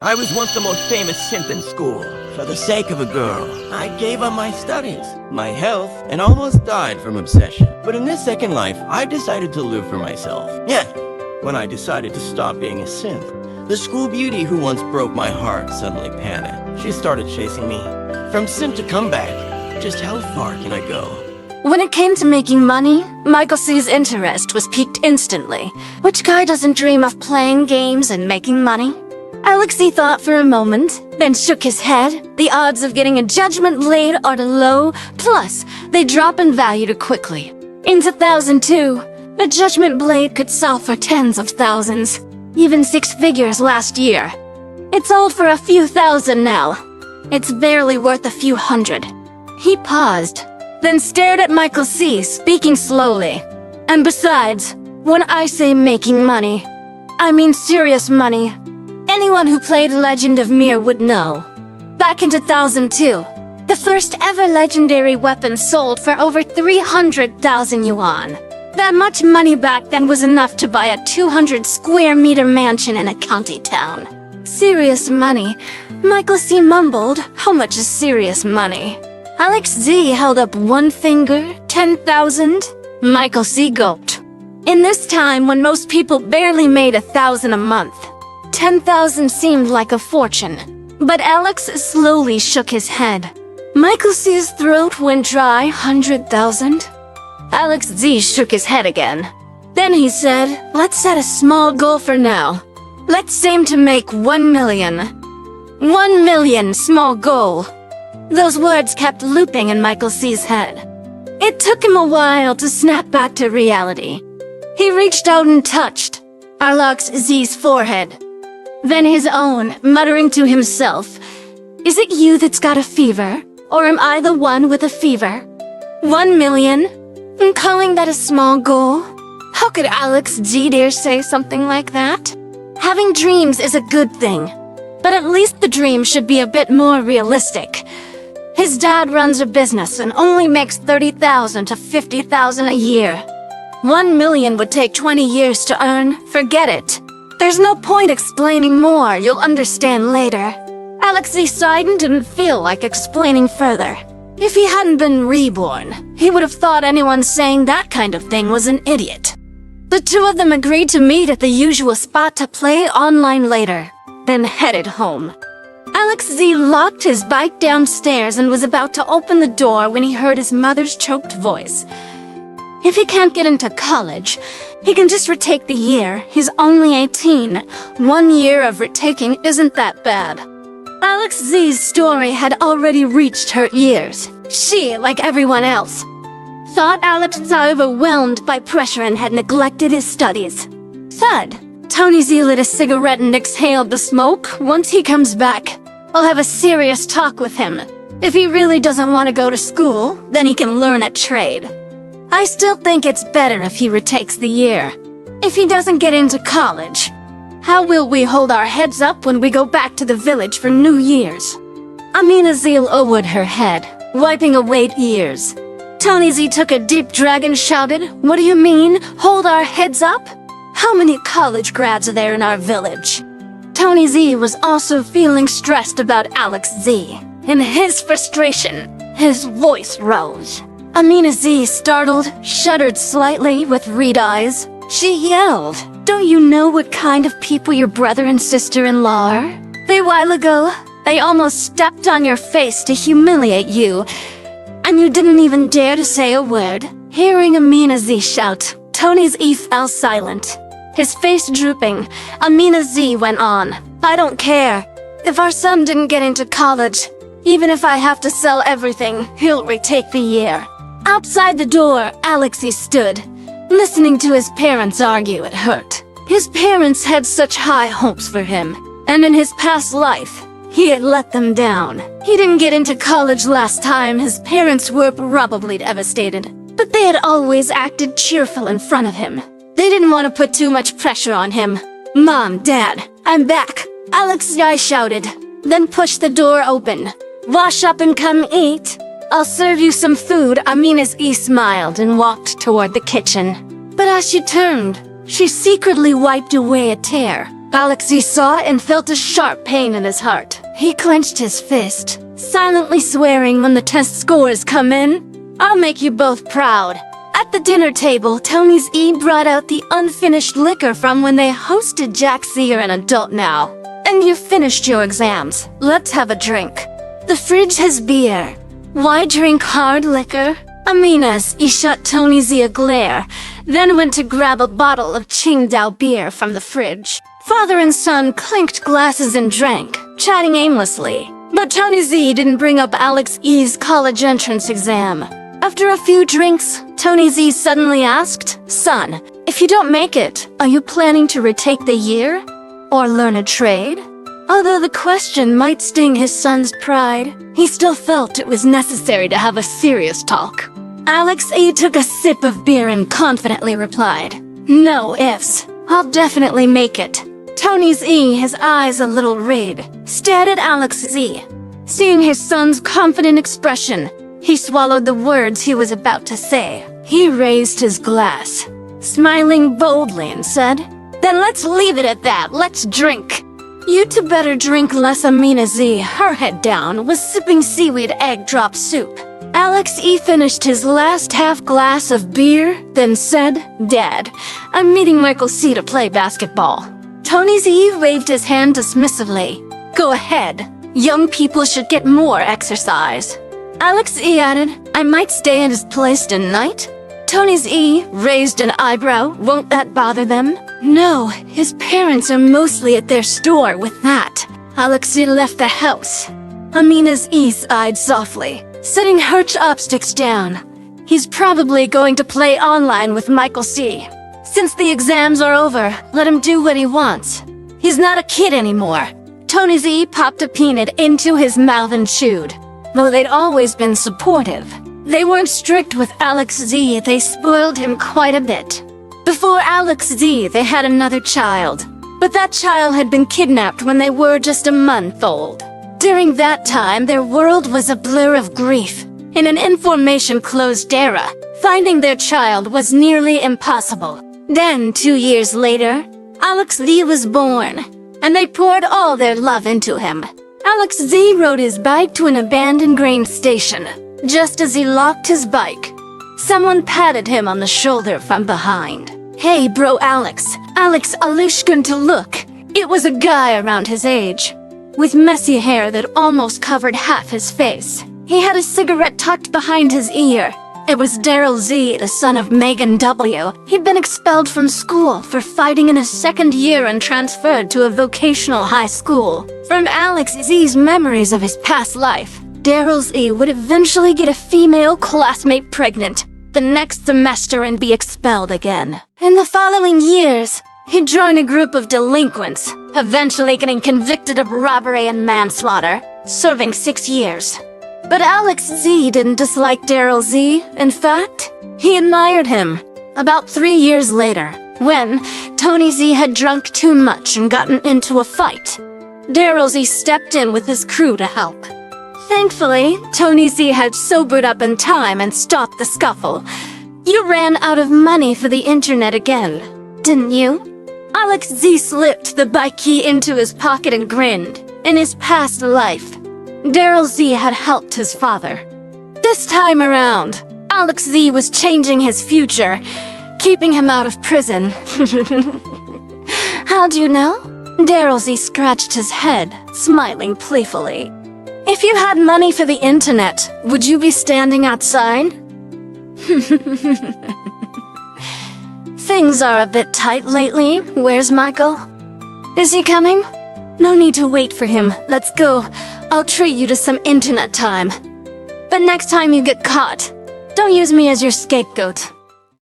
I was once the most famous simp in school. For the sake of a girl, I gave up my studies, my health, and almost died from obsession. But in this second life, I decided to live for myself. Yeah, when I decided to stop being a simp, the school beauty who once broke my heart suddenly panicked. She started chasing me. From simp to comeback, just how far can I go? When it came to making money, Michael C's interest was piqued instantly. Which guy doesn't dream of playing games and making money? Alex C thought for a moment, then shook his head. The odds of getting a judgment blade are low, plus they drop in value quickly. In 2002, a judgment blade could sell for tens of thousands, even six figures last year. It sold for a few thousand now. It's barely worth a few hundred. He paused, then stared at Michael C, speaking slowly. And besides, when I say making money, I mean serious money. Anyone who played Legend of Mir would know. Back in 2002, the first ever legendary weapon sold for over 300,000 yuan. That much money back then was enough to buy a 200 square meter mansion in a county town. Serious money. Michael C mumbled, how much is serious money? Alex Z held up one finger, 10,000. Michael C gulped. In this time when most people barely made 1,000 a month, 10,000 seemed like a fortune. But Alex slowly shook his head. Michael C's throat went dry. 100,000? Alex Z shook his head again. Then he said, let's set a small goal for now. Let's aim to make 1 million. 1 million, small goal. Those words kept looping in Michael C's head. It took him a while to snap back to reality. He reached out and touched Alex Z's forehead, then his own, muttering to himself, is it you that's got a fever? Or am I the one with a fever? 1 million? And calling that a small goal? How could Alex Z dare say something like that? Having dreams is a good thing, but at least the dream should be a bit more realistic. His dad runs a business and only makes 30,000 to 50,000 a year. 1 million would take 20 years to earn. Forget it. There's no point explaining more, you'll understand later. Alex Z sighed and didn't feel like explaining further. If he hadn't been reborn, he would have thought anyone saying that kind of thing was an idiot. The two of them agreed to meet at the usual spot to play online later, then headed home. Alex Z locked his bike downstairs and was about to open the door when he heard his mother's choked voice. If he can't get into college, he can just retake the year. He's only 18. 1 year of retaking isn't that bad. Alex Z's story had already reached her ears. She, like everyone else, thought Alex was overwhelmed by pressure and had neglected his studies. Thud. Tony Z lit a cigarette and exhaled the smoke. Once he comes back, I'll have a serious talk with him. If he really doesn't want to go to school, then he can learn a trade. I still think it's better if he retakes the year. If he doesn't get into college, how will we hold our heads up when we go back to the village for New Year's? Amina Z lowered her head, wiping away tears. Tony Z took a deep drag and shouted, what do you mean, hold our heads up? How many college grads are there in our village? Tony Z was also feeling stressed about Alex Z. In his frustration, his voice rose. Amina Z, startled, shuddered slightly with reed eyes. She yelled, don't you know what kind of people your brother and sister-in-law are? A while ago, they almost stepped on your face to humiliate you, and you didn't even dare to say a word. Hearing Amina Z shout, Tony Z fell silent. His face drooping, Amina Z went on, I don't care. If our son didn't get into college, even if I have to sell everything, he'll retake the year. Outside the door, Alexei stood, listening to his parents argue. It hurt. His parents had such high hopes for him, and in his past life, he had let them down. He didn't get into college last time. His parents were probably devastated, but they had always acted cheerful in front of him. They didn't want to put too much pressure on him. Mom, Dad, I'm back, Alexei shouted, then pushed the door open. Wash up and come eat. I'll serve you some food. Amina's E smiled and walked toward the kitchen. But as she turned, she secretly wiped away a tear. Alexei saw and felt a sharp pain in his heart. He clenched his fist, silently swearing when the test scores come in, "I'll make you both proud." At the dinner table, Tony's E brought out the unfinished liquor from when they hosted Jack. You're an adult now, and you've finished your exams. Let's have a drink. The fridge has beer. Why drink hard liquor? Aminas E shot Tony's E a glare, then went to grab a bottle of Qingdao beer from the fridge. Father and son clinked glasses and drank, chatting aimlessly. But Tony Z didn't bring up Alex E's college entrance exam. After a few drinks, Tony Z suddenly asked, "Son, if you don't make it, are you planning to retake the year? Or learn a trade?" Although the question might sting his son's pride, he still felt it was necessary to have a serious talk. Alex E took a sip of beer and confidently replied, "No ifs. I'll definitely make it." Tony's E, his eyes a little red, stared at Alex Z. Seeing his son's confident expression, he swallowed the words he was about to say. He raised his glass, smiling boldly, and said, "Then let's leave it at that. Let's drink." "You two better drink less." Amina Z, her head down, was sipping seaweed egg drop soup. Alex E finished his last half glass of beer, then said, "Dad, I'm meeting Michael C to play basketball." Tony Z waved his hand dismissively. "Go ahead. Young people should get more exercise." Alex E added, "I might stay at his place tonight." Tony's E raised an eyebrow. "Won't that bother them?" "No, his parents are mostly at their store with that." Alex E left the house. Amina's E sighed softly, setting her chopsticks down. He's probably going to play online with Michael C. Since the exams are over, let him do what he wants. He's not a kid anymore. Tony Z popped a peanut into his mouth and chewed. Though they'd always been supportive, they weren't strict with Alex Z. They spoiled him quite a bit. Before Alex Z, they had another child, but that child had been kidnapped when they were just a month old. During that time, their world was a blur of grief. In an information-closed era, finding their child was nearly impossible. Then, 2 years later, Alex Z was born, and they poured all their love into him. Alex Z rode his bike to an abandoned grain station. Just as he locked his bike, someone patted him on the shoulder from behind. "Hey, bro, Alex." Alex Alishkin to look. It was a guy around his age, with messy hair that almost covered half his face. He had a cigarette tucked behind his ear. It was Daryl Z, the son of Megan W. He'd been expelled from school for fighting in his second year and transferred to a vocational high school. From Alex Z's memories of his past life, Daryl Z would eventually get a female classmate pregnant the next semester and be expelled again. In the following years, he'd join a group of delinquents, eventually getting convicted of robbery and manslaughter, serving 6 years. But Alex Z didn't dislike Daryl Z. In fact, he admired him. About 3 years later, when Tony Z had drunk too much and gotten into a fight, Daryl Z stepped in with his crew to help. Thankfully, Tony Z had sobered up in time and stopped the scuffle. "You ran out of money for the internet again, didn't you?" Alex Z slipped the bike key into his pocket and grinned. In his past life, Daryl Z had helped his father. This time around, Alex Z was changing his future, keeping him out of prison. "How do you know?" Daryl Z scratched his head, smiling playfully. "If you had money for the internet, would you be standing outside?" "Things are a bit tight lately. Where's Michael?" "Is he coming?" "No need to wait for him. Let's go. I'll treat you to some internet time. But next time you get caught, don't use me as your scapegoat."